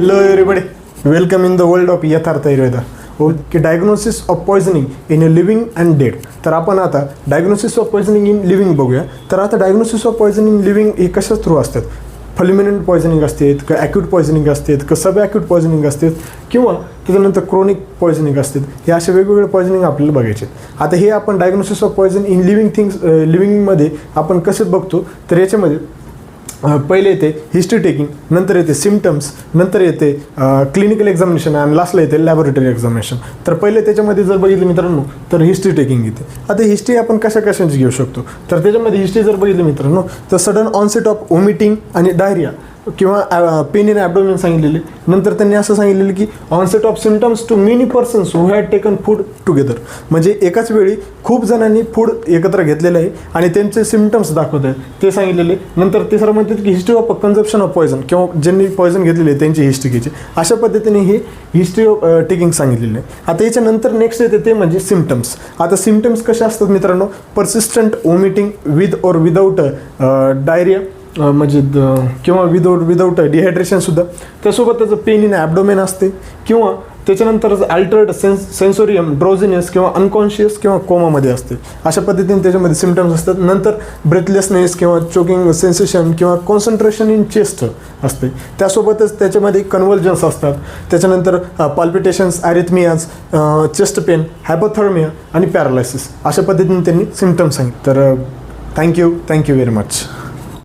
Hello everybody, welcome in the world of यथार्थ Ayurveda. Okay, diagnosis of poisoning in a living and dead. तर आपण आता diagnosis of poisoning in living बघूया. तर आता diagnosis of poisoning in living हे कशा थ्रू असतात? फल्मिनंट पॉयझनिंग असते का, ॲक्यूट पॉयझनिंग असते का, सब ॲक्यूट पॉयझनिंग असते किंवा त्याच्यानंतर क्रोनिक पॉयझनिंग असते. हे असे वेगवेगळे पॉयझनिंग आपल्याला बघायचे. आता हे आपण डायग्नोसिस ऑफ पॉयझन इन लिव्हिंगमध्ये आपण कसे बघतो? तर याच्यामध्ये पहिले येते हिस्ट्री टेकिंग, नंतर येते सिम्टम्स, नंतर येते क्लिनिकल एक्झामिनेशन आणि लास्टला येते लॅबोरेटरी एक्झामिनेशन. तर पहिले त्याच्यामध्ये जर बघितलं मित्रांनो तर हिस्ट्री टेकिंग येते. आता हिस्ट्री आपण कशा कशाची घेऊ शकतो? तर त्याच्यामध्ये हिस्ट्री जर बघितली मित्रांनो तर सडन ऑनसेट ऑफ वॉमिटिंग आणि डायरिया किंवा पेन इन ॲब्डोमेन सांगितलेले. नंतर त्यांनी असं सांगितलेलं की onset of symptoms to many persons who had taken food together. म्हणजे एकाच वेळी खूप जणांनी फूड एकत्र घेतलेलं आहे आणि त्यांचे सिम्टम्स दाखवत आहेत ते सांगितलेले. नंतर तिसरं म्हणतात की हिस्ट्री ऑफ कन्झप्शन ऑफ पॉयझन किंवा ज्यांनी पॉयझन घेतलेले आहे त्यांची हिस्ट्री घ्यायची. अशा पद्धतीने ही हिस्ट्री ऑफ टेकिंग सांगितलेली आहे. आता याच्यानंतर नेक्स्ट येते ते म्हणजे सिम्टम्स. आता सिम्टम्स कसे असतात मित्रांनो? परसिस्टंट वॉमिटिंग विथ और विदाऊट डायरिया म्हणजे किंवा विदाऊट डिहायड्रेशनसुद्धा. त्यासोबत त्याचं पेन इन ॲब्डोमेन असते किंवा त्याच्यानंतर अल्टर्ड सेन्सोरियम, ड्रोझिनेस किंवा अनकॉन्शियस किंवा कोमामध्ये असते. अशा पद्धतीने त्याच्यामध्ये सिम्टम्स असतात. नंतर ब्रेथलेसनेस किंवा चोकिंग सेन्सेशन किंवा कॉन्सन्ट्रेशन इन चेस्ट असते. त्यासोबतच त्याच्यामध्ये कन्व्हल्जन्स असतात. त्याच्यानंतर पाल्पिटेशन्स, ॲरिथमियाज, चेस्ट पेन, हायपोथर्मिया आणि पॅरालायसिस. अशा पद्धतीने त्यांनी सिम्टम्स सांगितले. तर थँक्यू व्हेरी मच.